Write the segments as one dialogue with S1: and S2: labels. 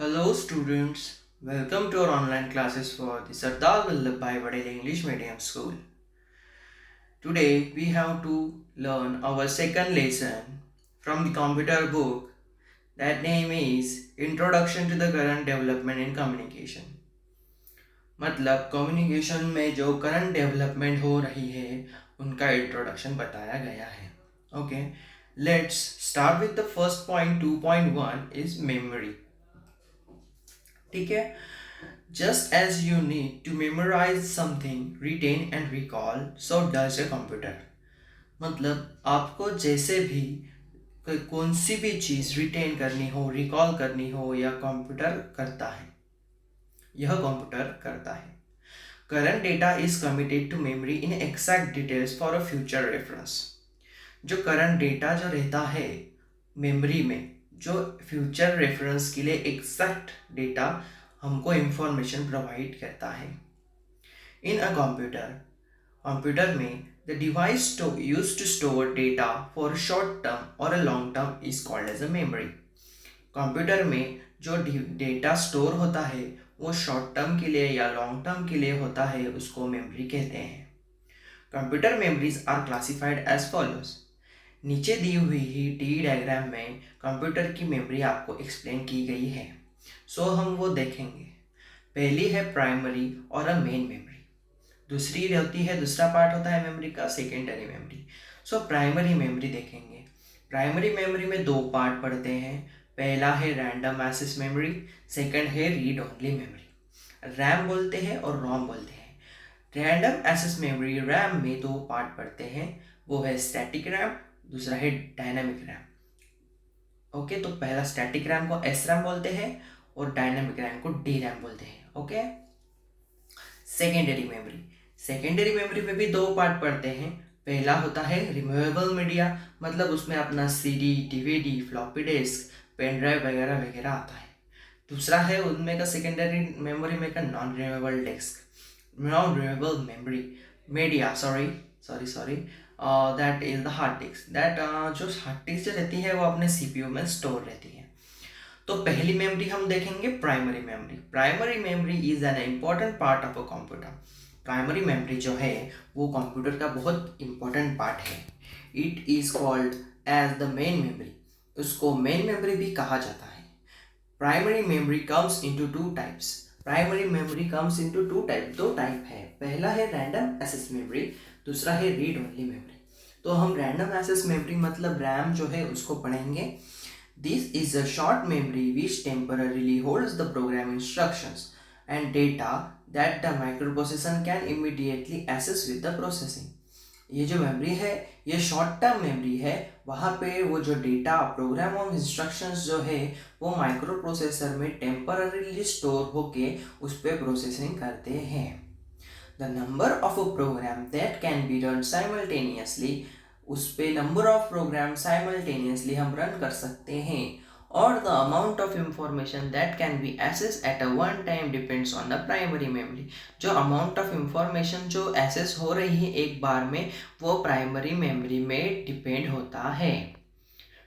S1: Hello students, welcome to our online classes for the Sardar Vallabhbhai Patel English Medium School. Today we have to learn our second lesson from the computer book. That name is Introduction to the Current Development in Communication. मतलब communication में जो current development हो रही है उनका introduction बताया गया है. Okay, let's start with the first point. 2.1 is memory. ठीक है. Just as you need to memorize something, retain and recall, so does a computer. मतलब आपको जैसे भी कौन सी भी चीज़ रिटेन करनी हो, रिकॉल करनी हो, या कंप्यूटर करता है, यह कंप्यूटर करता है. Current data is committed to memory in exact details for a future reference. जो करंट डेटा जो रहता है मेमोरी में, जो फ्यूचर रेफरेंस के लिए एग्जैक्ट डेटा हमको इंफॉर्मेशन प्रोवाइड करता है. इन अ कंप्यूटर में the device use to store data for short term और a long term is called as a memory. Computer में जो डेटा स्टोर होता है वो शॉर्ट टर्म के लिए या लॉन्ग टर्म के लिए होता है, उसको मेमोरी कहते हैं. Computer memories are classified as follows. नीचे दी हुई ही टी डायग्राम में कंप्यूटर की मेमोरी आपको एक्सप्लेन की गई है. सो हम वो देखेंगे. पहली है प्राइमरी और अ मेन मेमोरी. दूसरी होती है, दूसरा पार्ट होता है मेमोरी का secondary memory. So primary memory देखेंगे. प्राइमरी मेमोरी में दो पार्ट पढ़ते हैं. पहला है रैंडम एक्सेस मेमोरी, सेकंड है रीड ओनली मेमोरी. रैम बोलते हैं और रोम बोलते हैं. रैंडम एक्सेस मेमोरी रैम में दो पार्ट पढ़ते हैं. वो है स्टैटिक रैम, दूसरा है डायनामिक रैम. ओके, तो पहला स्टैटिक रैम को एस रैम बोलते हैं और डायनामिक रैम को डी रैम बोलते हैं. ओके. सेकेंडरी मेमोरी में भी दो पार्ट पढ़ते हैं. पहला होता है रिमूवेबल मीडिया, मतलब उसमें अपना CD, DVD, floppy disk, pen drive वगैरह वगैरह आता है. दूसरा है उनमें का सेकेंडरी मेमोरी में का non removable disc, non removable memory media, sorry that is the hard disc. That जो हार्ड डिस्क जो रहती है वो अपने सीपीयू में स्टोर रहती है. तो पहली मेमोरी हम देखेंगे primary memory. Primary memory is an important part of a computer. Primary memory जो है वो कंप्यूटर का बहुत इंपॉर्टेंट पार्ट है. It is called as the main memory. उसको मेन मेमोरी भी कहा जाता है. Primary memory comes into two types. Primary memory comes into two type. दो टाइप है. पहला है रैंडम एक्सेस मेमोरी, दूसरा है रीड ओनली मेमोरी. तो हम रैंडम एक्सेस मेमोरी मतलब रैम जो है उसको पढ़ेंगे. This is a short memory which temporarily holds the program instructions and data that the microprocessor can immediately access with the processing. ये जो मेमोरी है ये शॉर्ट टर्म मेमोरी है. वहाँ पे वो जो डेटा प्रोग्राम ऑफ इंस्ट्रक्शंस जो है वो माइक्रो प्रोसेसर में टेम्पररीली स्टोर होके उस पर प्रोसेसिंग करते हैं. The number of a program that can be run simultaneously, उस पे नंबर ऑफ प्रोग्राम साइमल्टेनियसली हम रन कर सकते हैं. और the amount of information that can be access at a one time depends on the primary memory. जो amount of information जो access हो रही है एक बार में वो प्राइमरी मेमोरी में डिपेंड होता है.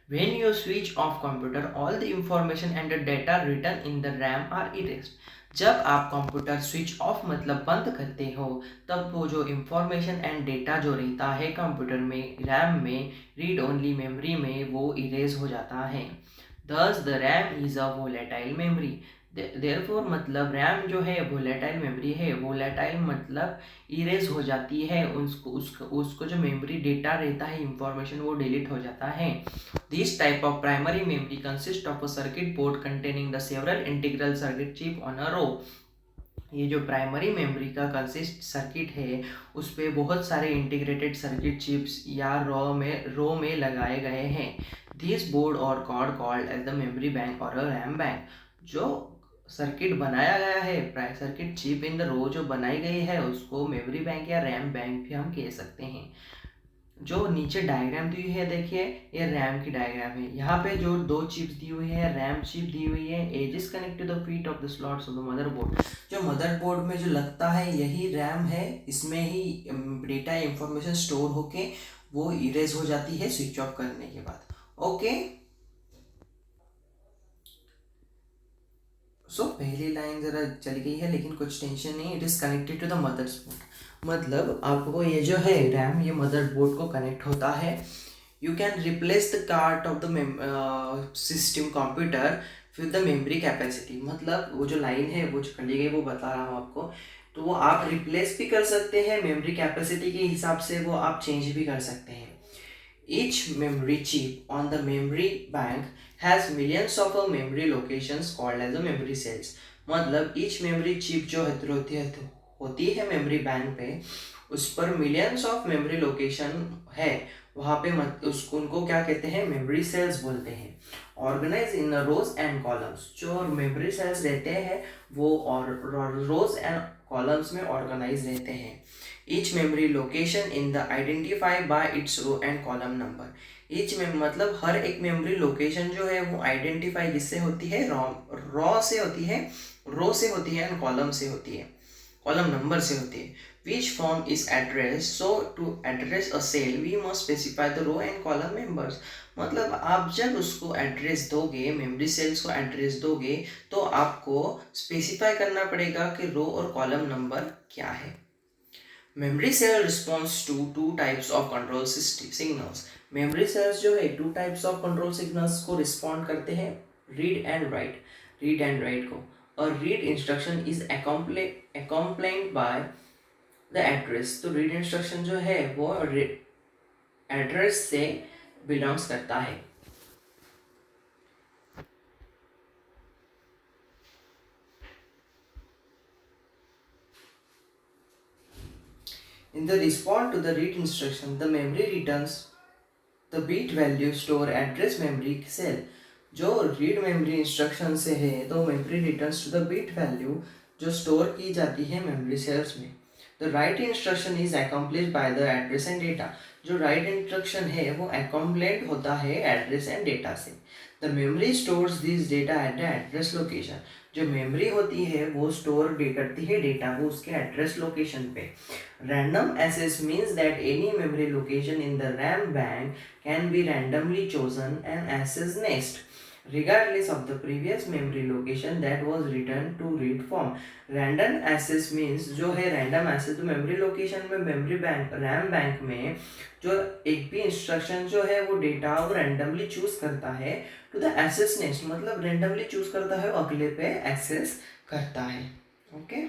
S1: When you switch off computer, all the information and the data written in the RAM are erased. जब आप कंप्यूटर स्विच ऑफ मतलब बंद करते हो तब वो जो इंफॉर्मेशन एंड डेटा जो रहता है कंप्यूटर में, रैम में, रीड ओनली मेमोरी में, वो इरेज हो जाता है. Thus the RAM is a volatile memory. Therefore मतलब रैम जो है वोलेटाइल मेमोरी है. वोलेटाइल मतलब इरेज हो जाती है. उसको जो मेमोरी डेटा रहता है इंफॉर्मेशन वो डिलीट हो जाता है. This type of primary memory consists of a circuit board containing the several integral circuit chip on a row. ये जो प्राइमरी मेमोरी का कंसिस्ट सर्किट है उस पे बहुत सारे इंटीग्रेटेड सर्किट चिप्स या रो में लगाए गए हैं. This board or cord called as the memory bank or RAM bank. जो सर्किट बनाया गया है, circuit chip in the row जो बनाई गई है उसको मेमोरी बैंक या रैम बैंक भी हम कह सकते हैं. जो नीचे डायग्राम दी हुई है देखिए, ये रैम की डायग्राम है. यहाँ पे जो दो चिप्स दी हुई है, रैम चिप दी हुई है, edges connect to the feet of the slots of the motherboard. जो मदरबोर्ड में जो लगता है यही रैम है. इसमें ही डेटा इंफॉर्मेशन स्टोर होके वो इरेज हो जाती है स्विच ऑफ करने के बाद. ओके. सो पहली लाइन ज़रा चली गई है लेकिन कुछ टेंशन नहीं, it is connected to the motherboard. मतलब आपको ये जो है रैम ये मदरबोर्ड को कनेक्ट होता है। You can replace the cart of the system computer with the memory capacity. मतलब वो जो लाइन है वो जो चली गई वो बता रहा हूँ आपको, तो वो आप रिप्लेस भी कर सकते हैं, मेमोरी कैपेसिटी के हिसाब से वो आप चेंज भी कर सकते हैं। Each memory chip on the memory bank has millions of memory locations called as a memory cells। मतलब each memory chip जो होती है मेमोरी बैंक पे, उस पर मिलियंस ऑफ मेमोरी लोकेशन है। वहाँ पे उसको उनको क्या कहते हैं, मेमोरी सेल्स बोलते हैं। Organize in rows and columns. जो मेमोरी सेल्स रहते हैं वो और रोज एंड कॉलम्स में ऑर्गेनाइज रहते हैं। Each memory location in the identify by its row and column number. Each में मतलब हर एक मेमोरी लोकेशन जो है वो आइडेंटिफाई किससे होती है, रॉ से होती है, रो से होती है एंड कॉलम से होती है, कॉलम नंबर से होती है। Which form is address, so to address a cell we must specify the row and column members. मतलब आप जब उसको एड्रेस दोगे, मेमोरी सेल्स को एड्रेस दोगे, तो आपको स्पेसिफाई करना पड़ेगा कि रो और कॉलम नंबर क्या है। Memory cell response to two types of control signals. Memory cells जो है two types of control signals को रिस्पॉन्ड करते हैं, read and write. Read and write को, और read instruction is accompanied by the address. तो रीड इंस्ट्रक्शन जो है वो एड्रेस से बिलोंग्स करता है। In the response to the read instruction, the memory returns the bit value store address memory cell। जो रीड मेमोरी इंस्ट्रक्शन से है तो memory returns to the bit value जो स्टोर की जाती है मेमोरी सेल्स में। The write instruction is accomplished by the address and data. जो राइट इंस्ट्रक्शन है वो अकम्प्लेंट होता है एड्रेस एंड डेटा से। The memory stores this data at the address location. जो मेमोरी होती है वो स्टोर करती है डेटा को उसके एड्रेस लोकेशन पे। Random access means that any memory location in the RAM bank can be randomly chosen and accessed next, regardless of the previous memory location that was returned to read form। random access means जो है random access, तो memory location में memory bank RAM bank में जो एक भी instruction जो है वो डेटा वो randomly choose करता है to the access next। मतलब randomly choose करता है अगले पे access करता है। ओके,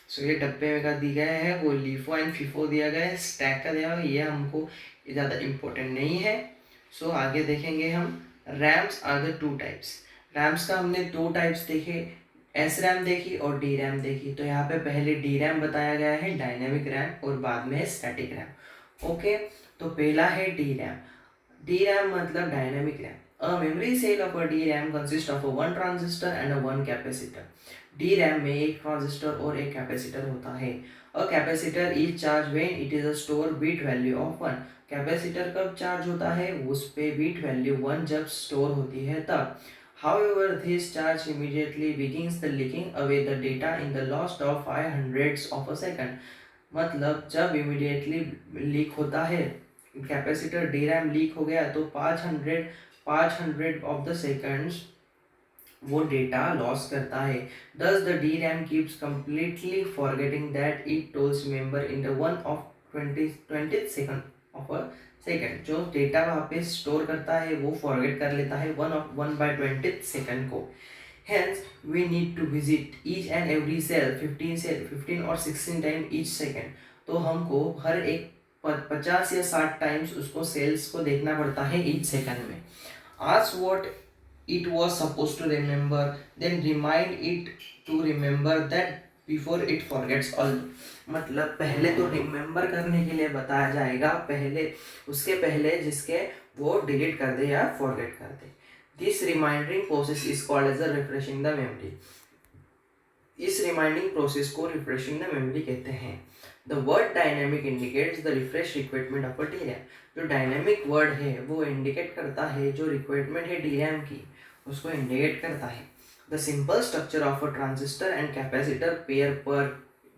S1: सो ये डब्बे में का दिया गया है वो लीफो एंड फीफो दिया गया है, स्टैक का दिया हुआ है, ये हमको ज़्यादा इम्पोर्टेंट नहीं है। सो आगे देखेंगे हम RAMs are the two types. RAMs का हमने दो टाइप्स देखे, एस रैम देखी और डी रैम देखी। तो यहाँ पे पहले डी रैम बताया गया है, डायनेमिक रैम, और बाद में स्टैटिक रैम। ओके, तो पहला है डी रैम। डी रैम मतलब dynamic RAM. A memory cell of a DRAM consists of a one transistor and a one capacitor। DRAM में एक ट्रांजिस्टर और एक कैपेसिटर होता है। A capacitor is charged when it is a store bit value of 1। Capacitor कब charge होता है, उस पे बिट वैल्यू 1 जब स्टोर होती है तब। However, this charge immediately begins the leaking away the data in the lost of 500ths of a second। मतलब जब इमीडिएटली लीक होता है कैपेसिटर डी रैम लीक हो गया तो 500 ऑफ द सेकंड्स वो डेटा लॉस करता है। Thus the D RAM keeps completely forgetting that it tolls member in the one of 20th second of a second. जो data वहाँ पे स्टोर करता है वो फॉरगेट कर लेता है 1/20th सेकंड को। Hence, we need to visit each and every cell 15 or 16 time each second. तो हमको हर एक 50 या 60 टाइम्स उसको सेल्स को देखना पड़ता है ईच सेकेंड में। Ask what it was supposed to remember, then remind it to remember that before it forgets all। मतलब पहले तो रिमेम्बर करने के लिए बताया जाएगा, पहले उसके पहले जिसके वो डिलीट कर दे या फॉरगेट कर दे। This reminding process is called as a refreshing the memory। इस रिमाइंडिंग प्रोसेस को रिफ्रेशिंग द मेमोरी कहते हैं। The word dynamic indicates the refresh requirement of a D RAM. जो डायनेमिक वर्ड है वो इंडिकेट करता है जो रिक्वायरमेंट है डी रैम की, उसको इंडिकेट करता है। The simple structure of a transistor and capacitor pair per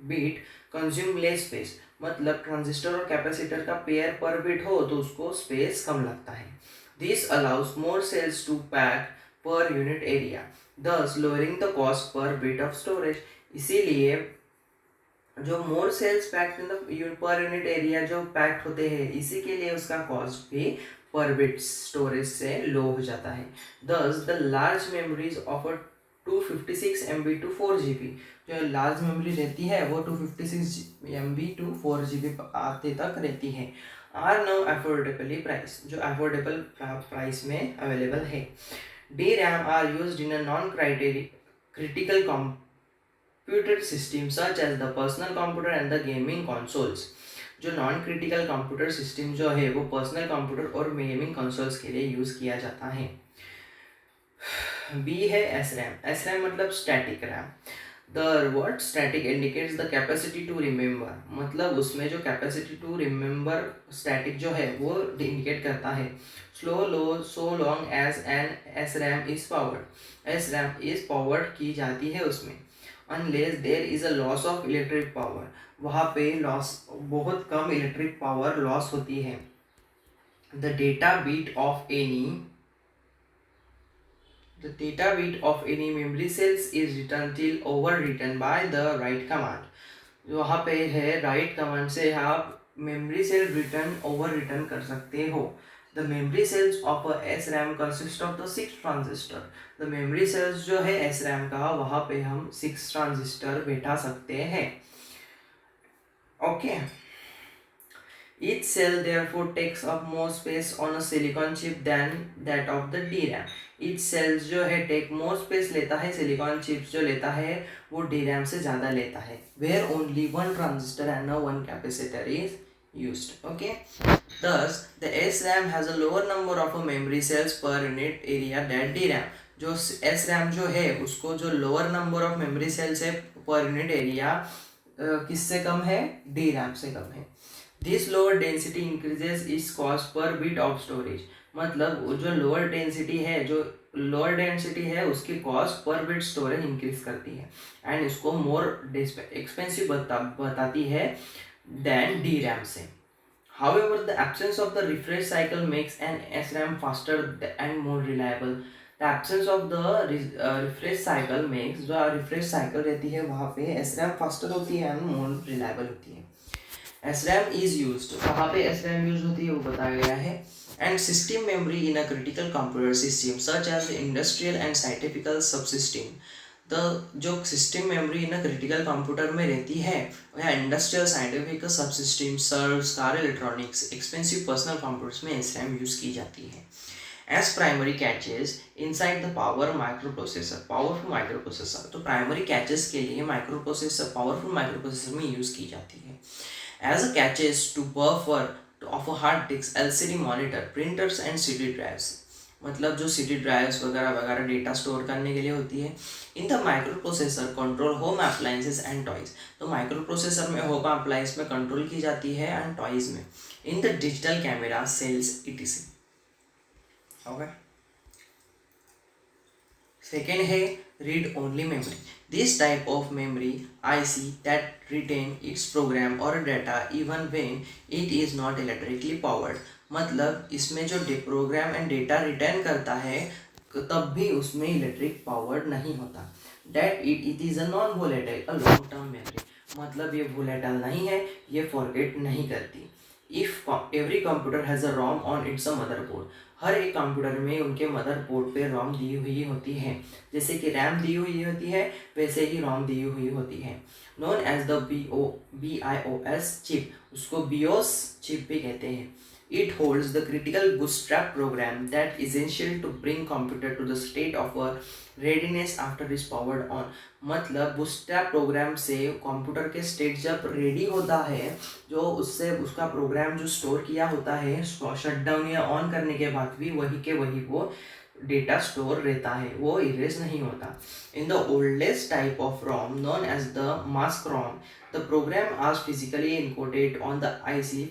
S1: bit consume less space. मतलब ट्रांजिस्टर और कैपेसिटर का पेयर पर बीट हो तो उसको स्पेस कम लगता है। This allows more cells to pack per unit area, thus lowering the cost per bit of storage. इसीलिए जो more cells packed in the per unit area जो पैक्ड होते हैं, इसी के लिए उसका कॉस्ट भी पर बिट स्टोरेज से लो हो जाता है. Thus the large memories offer 256 MB to 4 GB. जो लार्ज मेमोरी रहती है वो 256 MB टू 4 GB आते तक रहती है. आर नाउ अफोर्डेबली प्राइस, जो अफोर्डेबल प्राइस में अवेलेबल है. D RAM are use in a non critical computer systems such as the personal computer and the gaming consoles. जो नॉन क्रिटिकल कंप्यूटर सिस्टम जो है वो पर्सनल कंप्यूटर और gaming consoles के लिए यूज़ किया जाता है. बी है एस रैम. एस रैम मतलब static RAM. The word static indicates the capacity to remember, मतलब उसमें जो कैपेसिटी टू रिमेंबर स्टैटिक जो है वो इंडिकेट करता है. Slow low so long as an S RAM is powered. S RAM is powered की जाती है उसमें. Unless there is a loss of electric power, वहाँ पे लॉस बहुत कम इलेक्ट्रिक पावर लॉस होती है. The data bit of any The data bit of any memory cells is written till overwritten by the write command. वहाँ पे है write command से आप memory cell written overwritten कर सकते हो. The memory cells of a SRAM consist of the 6 transistor. The memory cells जो है SRAM का, वहाँ पे हम 6 transistor बैठा सकते हैं. Okay. Each cell therefore takes up more space on a silicon chip than that of the DRAM. Each cells जो है take more space लेता है, silicon chips जो लेता है वो DRAM से ज़्यादा लेता है. Where only one transistor and one capacitor is used. Okay. Thus the SRAM has a lower number of memory cells per unit area than DRAM. जो SRAM जो है उसको जो lower number of memory cells है per unit area किससे कम है? DRAM से कम है. This lower density increases its cost per bit of storage. मतलब जो लोअर डेंसिटी है, जो लोअर डेंसिटी है उसकी cost per bit storage increase करती है एंड इसको मोर एक्सपेंसिव बताती है देन डी रैम से. However, the absence of the refresh cycle makes an SRAM faster and more reliable. The absence of the refresh cycle makes, जो refresh cycle रहती है वहाँ पे SRAM faster होती है and more reliable होती है. SRAM is used, कहाँ पे SRAM यूज होती है वो बताया गया है. And system memory in a critical computer system such as industrial and scientific subsystem. The जो system memory in critical computer में रहती है वह industrial scientific subsystem serves car electronics expensive personal computers में SRAM यूज की जाती है. As primary caches inside the power microprocessor. Powerful microprocessor, तो प्राइमरी कैचेस के लिए माइक्रोप्रोसेसर पावरफुल माइक्रोप्रोसेसर में यूज की जाती है. As a caches to buffer of a hard disk, LCD monitor, printers and CD drives. मतलब जो CD drives वगैरह वगैरह डेटा स्टोर करने के लिए होती है. In the microprocessor control home appliances and toys. तो माइक्रो प्रोसेसर में होम अप्लायंस में कंट्रोल की जाती है एंड टॉयज में. In the digital camera cells etc. Okay. Second है read only memory. This type of memory IC that retain its program or data even when it is not electrically powered. मतलब इसमें जो programme and data retain करता है तब भी उसमें electric powered नहीं होता. That it is a non volatile, a long term memory. मतलब ये volatile नहीं है, ये forget नहीं करती. If every computer has a ROM on its motherboard. हर एक कंप्यूटर में उनके मदरबोर्ड पे रोम दी हुई होती है. जैसे कि रैम दी हुई होती है वैसे ही रोम दी हुई होती है. Known as the BIOS chip, उसको BIOS चिप भी कहते हैं. It holds the critical bootstrap program that is essential to bring computer to the state of a readiness after is powered on. मतलब bootstrap प्रोग्राम से computer के state जब ready होता है, जो उससे उसका प्रोग्राम जो स्टोर किया होता है शटडाउन या ऑन करने के बाद भी वही के वही वो डेटा स्टोर रहता है, वो इरेज नहीं होता. In the oldest type of ROM known as the mask ROM, the program is physically encoded on the IC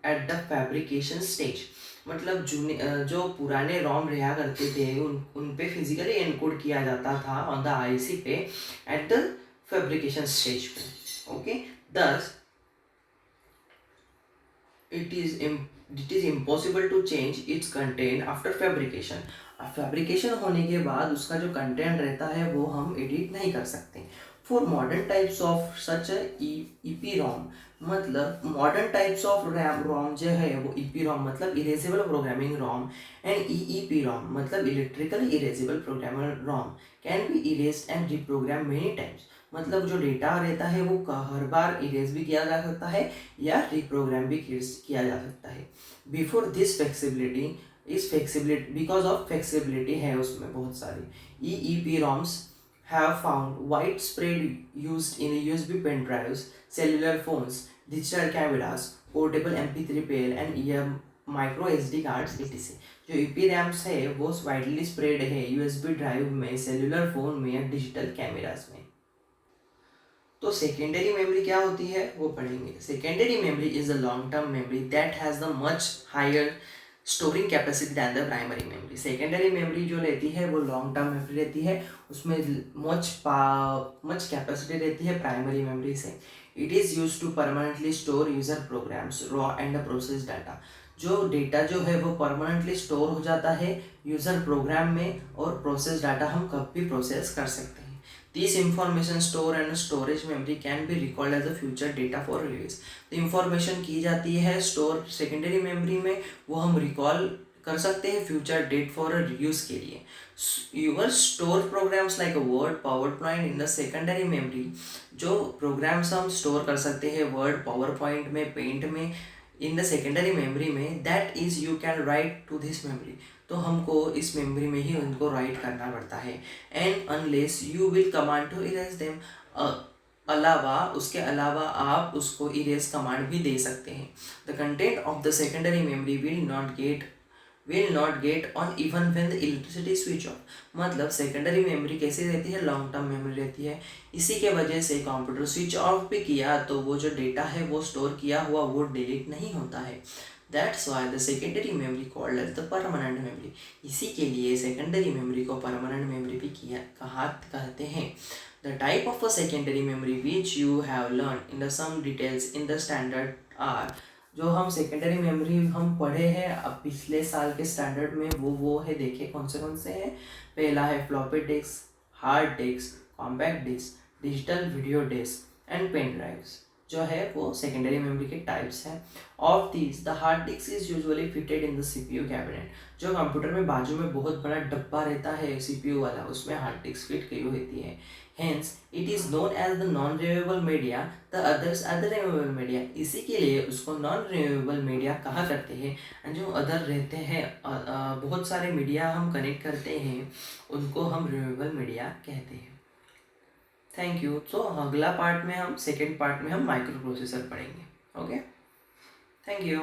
S1: at the fabrication stage. मतलब जो पुराने रोम रहा करते थे उन पे फिजिकली इनकोड किया जाता था ऑन द IC पे एट द फैब्रिकेशन स्टेज पे. ओके. दस it is impossible to change its content after fabrication. Fabrication होने के बाद उसका जो कंटेंट रहता है वो हम एडिट नहीं कर सकते। For modern types of such EPROM, मतलब modern types of RAM ROM जो है वो ईपी रोम मतलब erasable programming ROM, and EEPROM मतलब electrical erasable programmer ROM can be erased and reprogram many times, मतलब जो data रहता है वो हर बार इरेज भी किया जा सकता है या रिप्रोग्राम भी किया जा सकता है। बिफोर दिस फ्लेक्सिबिलिटी इस फ्लेक्सिबिलिटी बिकॉज ऑफ फ्लेक्सिबिलिटी है उसमें बहुत सारी। EEP roams have found widespread use in USB pen drives, cellular phones, digital cameras, portable MP3 player and micro SD cards etc. जो ईपी रैम्स है वो widely spread है USB drive में, cellular phone में या डिजिटल कैमरास में। तो secondary memory क्या होती है वो पढ़ेंगे। Secondary memory is a long term memory that has the much higher storing capacity than the primary memory. Secondary memory जो रहती है वो लॉन्ग टर्म मेमोरी रहती है, उसमें मच कैपेसिटी रहती है प्राइमरी मेमोरी से। It is use to permanently store user programs raw and process data. जो डेटा जो है वो परमानेंटली स्टोर हो जाता है यूजर प्रोग्राम में, और प्रोसेस डाटा हम कब भी प्रोसेस कर सकते हैं। These information store and storage memory can be recalled as a future data for release। तो इंफॉर्मेशन की जाती है स्टोर सेकेंडरी मेमोरी में, वो हम रिकॉल कर सकते हैं फ्यूचर डेट फॉर यूज के लिए। Your store programs like Word PowerPoint in the secondary memory, जो प्रोग्राम्स हम स्टोर कर सकते हैं वर्ड पावर पॉइंट में, पेंट में, इन द सेकेंडरी मेमोरी में, that is you can write to this memory. तो हमको इस मेमोरी में ही उनको राइट करना पड़ता है। And unless you will command to erase them, उसके अलावा आप उसको इरेज कमांड भी दे सकते हैं। The content of the secondary memory will not get on even when the electricity switch off, मतलब सेकेंडरी मेमोरी कैसी रहती है, लॉन्ग टर्म मेमोरी रहती है। इसी के वजह से कंप्यूटर स्विच ऑफ भी किया तो वो जो डेटा है वो स्टोर किया हुआ वो डिलीट नहीं होता है। That's why the secondary memory called as the permanent memory. इसी के लिए सेकेंडरी मेमोरी को परमानेंट मेमोरी भी कहते हैं। The type of a secondary memory which you have learn in the some details in the standard are, जो हम secondary memory हम पढ़े हैं अब पिछले साल के स्टैंडर्ड में, वो है, देखिए कौन से हैं। पहला है floppy disk, hard disk, compact disk, digital video disk and pen drives, जो है वो सेकेंडरी मेमोरी के टाइप्स हैं। Of these the hard disk is usually fitted in the CPU cabinet, जो कंप्यूटर में बाजू में बहुत बड़ा डब्बा रहता है सीपीयू वाला, उसमें हार्ड डिस्क फिट की हुई होती है। Hence, it is known as the non-renewable media, the others are the renewable media। इसी के लिए उसको नॉन रिन्यूएबल मीडिया कहा करते हैं। एंड जो अदर रहते हैं बहुत सारे मीडिया हम कनेक्ट करते हैं उनको हम रिन्यूएबल मीडिया कहते हैं। Thank you. तो अगला पार्ट में हम सेकेंड पार्ट में हम माइक्रो प्रोसेसर पढ़ेंगे। Okay, thank you.